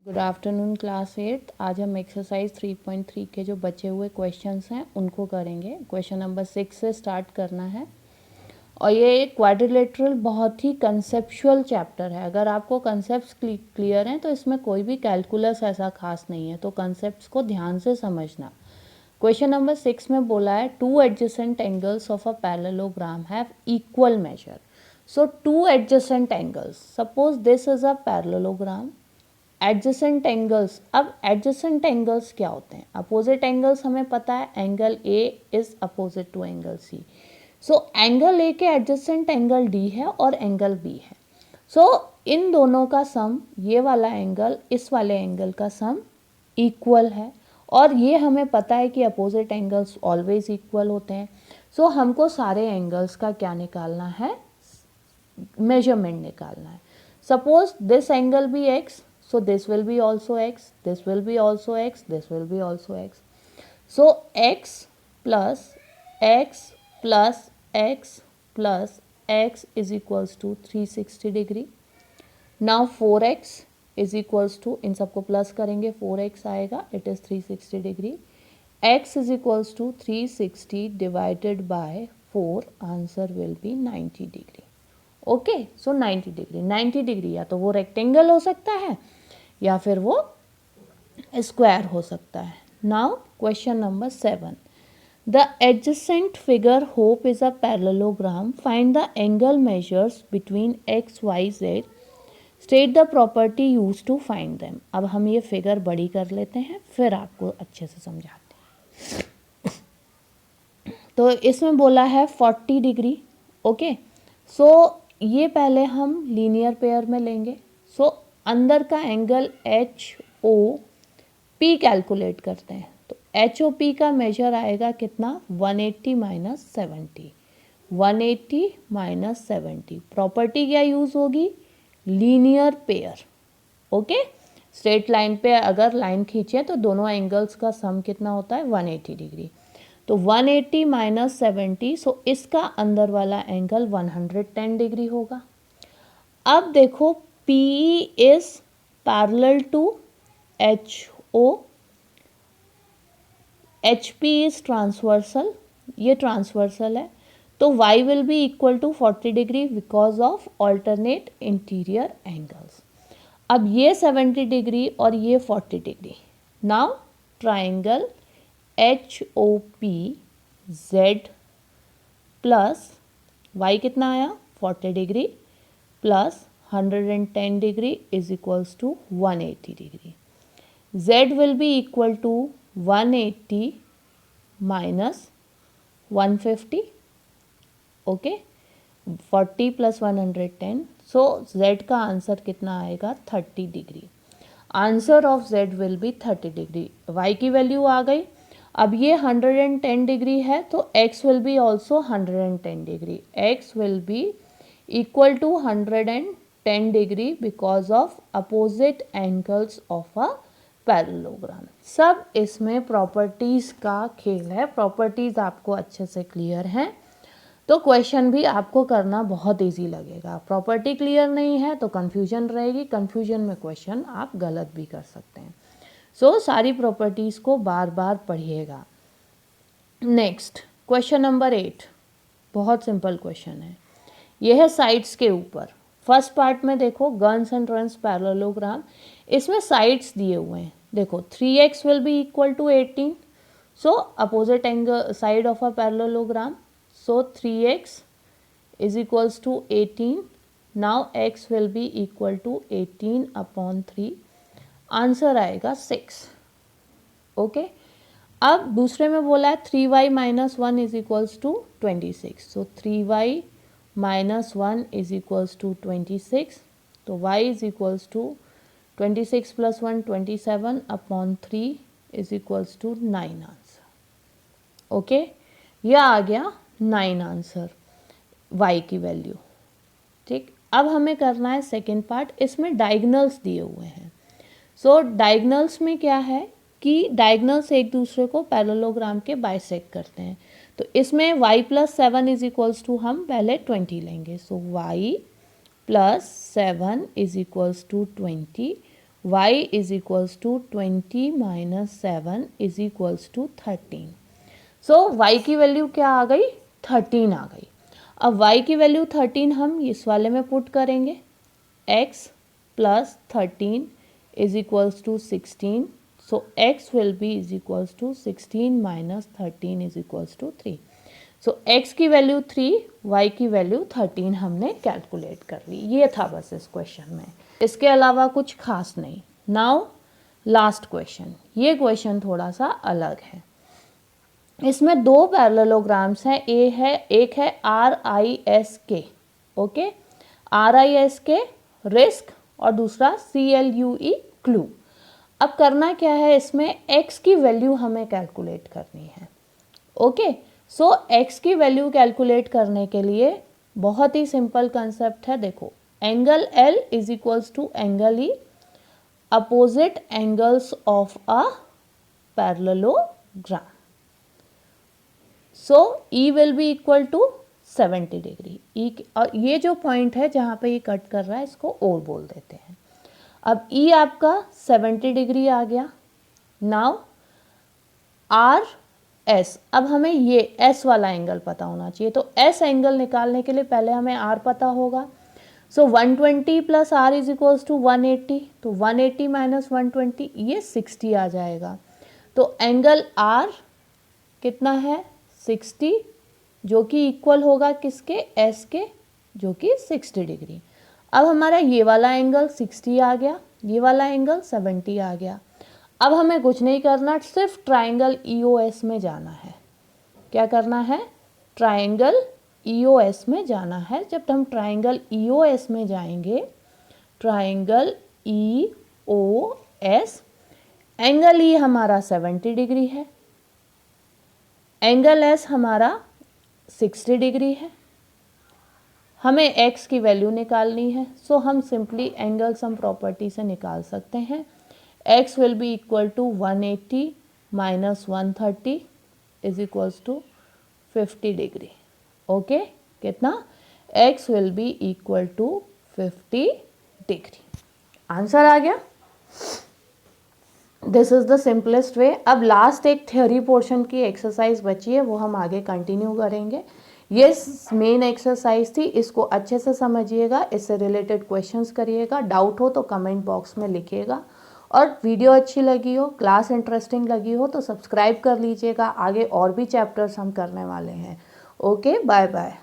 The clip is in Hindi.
Good afternoon class 8। आज हम एक्सरसाइज 3.3 के जो बचे हुए क्वेश्चंस हैं उनको करेंगे। क्वेश्चन नंबर 6 से स्टार्ट करना है और ये क्वाड्रिलेटरल बहुत ही कंसेप्चुअल चैप्टर है। अगर आपको कंसेप्ट्स क्लियर हैं तो इसमें कोई भी कैलकुलस ऐसा खास नहीं है, तो कंसेप्ट्स को ध्यान से समझना। क्वेश्चन नंबर 6 में बोला है two adjacent angles of a parallelogram have equal measure. So two adjacent angles, suppose this is a parallelogram. Adjacent angles, अब एडजेसेंट एंगल्स क्या होते हैं? अपोजिट एंगल्स हमें पता है, angle A is opposite to angle C. So angle A के एडजेसेंट एंगल डी है और एंगल बी है। सो इन दोनों का सम, ये वाला एंगल इस वाले एंगल का सम इक्वल है, और ये हमें पता है कि अपोजिट एंगल्स ऑलवेज इक्वल होते हैं। सो हमको सारे एंगल्स का क्या निकालना है? मेजरमेंट निकालना है। सपोज दिस एंगल भी x, so this will be also x, this will be also x, this will be also x. So x plus x plus x plus x is equals to 360 degree. Now 4x is equals to, इन सबको प्लस करेंगे 4x आएगा, it is 360 degree. x is equals to 360 divided by 4, answer will be 90 degree. Okay, so 90 degree, 90 degree या तो वो रेक्टेंगल हो सकता है या फिर वो स्क्वायर हो सकता है। Now question number 7, the adjacent figure HOPE is a parallelogram, find the angle measures between X Y Z, state the property use to find them. अब हम ये फिगर बड़ी कर लेते हैं, फिर आपको अच्छे से समझाते हैं। तो इसमें बोला है 40 डिग्री। ओके, सो ये पहले हम लीनियर पेयर में लेंगे। सो अंदर का angle H O P calculate करते हैं, तो एच ओ पी का मेजर आएगा कितना? 180 माइनस 70, 180 माइनस 70। प्रॉपर्टी क्या यूज होगी? Linear pair. Okay, straight line पे अगर लाइन खींचे तो दोनों एंगल्स का सम कितना होता है? 180 डिग्री। तो 180 माइनस 70, सो इसका अंदर वाला एंगल 110 डिग्री होगा। अब देखो PE is parallel to HO, HP is transversal, ये ट्रांसवर्सल है, तो Y will be equal to 40 degree because of alternate interior angles. अब ये 70 डिग्री और ये 40 degree. Now triangle HOP Z plus Y कितना आया? 40 degree plus 110 degree is equals to 180 degree. Z will be equal to 180 minus 150. Okay, 40 plus 110, so Z का आंसर कितना आएगा? 30 degree. Answer of Z will be 30 degree. Y की वैल्यू आ गई। अब ये 110 डिग्री है तो X will B also 110 degree. X will B equal to 110 degree because of opposite angles of a parallelogram. सब इसमें प्रॉपर्टीज़ का खेल है। प्रॉपर्टीज़ आपको अच्छे से क्लियर हैं तो क्वेश्चन भी आपको करना बहुत इजी लगेगा। प्रॉपर्टी क्लियर नहीं है तो कन्फ्यूजन रहेगी, कन्फ्यूजन में क्वेश्चन आप गलत भी कर सकते हैं। सो सारी प्रॉपर्टीज़ को बार बार पढ़िएगा। नेक्स्ट क्वेश्चन नंबर 8, बहुत सिंपल क्वेश्चन है। यह है साइड्स के ऊपर। फर्स्ट पार्ट में देखो गन्स एंड रन्स पैरेललोग्राम, इसमें साइड्स दिए हुए हैं। देखो 3x will be equal to 18, so opposite angle side of a parallelogram, so 3x is equals to 18। Now x will be equal to 18 upon 3, answer आएगा 6। ओके, अब दूसरे में बोला है 3y minus 1 is equals to 26, so 3y minus 1 is equals to 26, तो y is equals to 26 plus 1 27 upon 3 is equals to 9 answer. Okay, यह आ गया 9 आंसर y की वैल्यू। ठीक, अब हमें करना है सेकेंड पार्ट। इसमें डायगनल्स दिए हुए हैं। सो डायगनल्स में क्या है कि डायगनल्स एक दूसरे को पैरेललोग्राम के बाइसेक्ट करते हैं। तो इसमें y plus 7 is equals to हम पहले 20 लेंगे, so y plus 7 is equals to 20, y is equals to 20 minus 7 is equals to 13। So y की वैल्यू क्या आ गई, 13 आ गई। अब y की वैल्यू 13 हम इस वाले में पुट करेंगे, x plus 13 is equals to 16। So x will be is equals to 16 minus 13 is equals to 3। So x की वैल्यू 3, y की वैल्यू 13 हमने कैलकुलेट कर ली। ये था बस इस क्वेश्चन में, इसके अलावा कुछ खास नहीं। नाउ लास्ट क्वेश्चन, ये क्वेश्चन थोड़ा सा अलग है। इसमें दो पैरेललोग्राम्स हैं, एक है RISK, ओके, RISK रिस्क और दूसरा CLUE क्लू। अब करना क्या है, इसमें x की वैल्यू हमें कैलकुलेट करनी है, ओके। सो x की वैल्यू कैलकुलेट करने के लिए बहुत ही सिंपल कंसेप्ट है। देखो, angle L is equals to angle E, opposite angles of a parallelogram. So E will be equal to 70 degree. और ये जो पॉइंट है जहाँ पे ये कट कर रहा है इसको O बोल देते हैं। अब E आपका 70 डिग्री आ गया। नाउ RS, अब हमें ये S वाला एंगल पता होना चाहिए, तो S एंगल निकालने के लिए पहले हमें R पता होगा। So 120 plus R is equals to 180, तो 180 माइनस 120 ये 60 आ जाएगा। तो एंगल R कितना है, 60, जो कि इक्वल होगा किसके, S के, जो कि 60 डिग्री। अब हमारा ये वाला एंगल 60 आ गया, ये वाला एंगल 70 आ गया। अब हमें कुछ नहीं करना, सिर्फ ट्राइंगल EOS में जाना है। क्या करना है, ट्राइंगल EOS में जाना है। जब हम ट्राइंगल EOS में जाएंगे, ट्राइंगल EOS, एंगल E हमारा 70 डिग्री है, एंगल S हमारा 60 डिग्री है, हमें x की वैल्यू निकालनी है। सो हम सिंपली एंगल सम प्रॉपर्टी से निकाल सकते हैं। x will be equal to 180 minus 130 is equals to 50 degree, okay. कितना, x will be equal to 50 degree. Answer आ गया। This is the simplest way. अब लास्ट एक थ्योरी पोर्शन की एक्सरसाइज बची है, वो हम आगे कंटिन्यू करेंगे। ये मेन एक्सरसाइज थी, इसको अच्छे से समझिएगा, इससे रिलेटेड क्वेश्चंस करिएगा। डाउट हो तो कमेंट बॉक्स में लिखिएगा। और वीडियो अच्छी लगी हो, क्लास इंटरेस्टिंग लगी हो तो सब्सक्राइब कर लीजिएगा। आगे और भी चैप्टर्स हम करने वाले हैं। Okay, bye bye.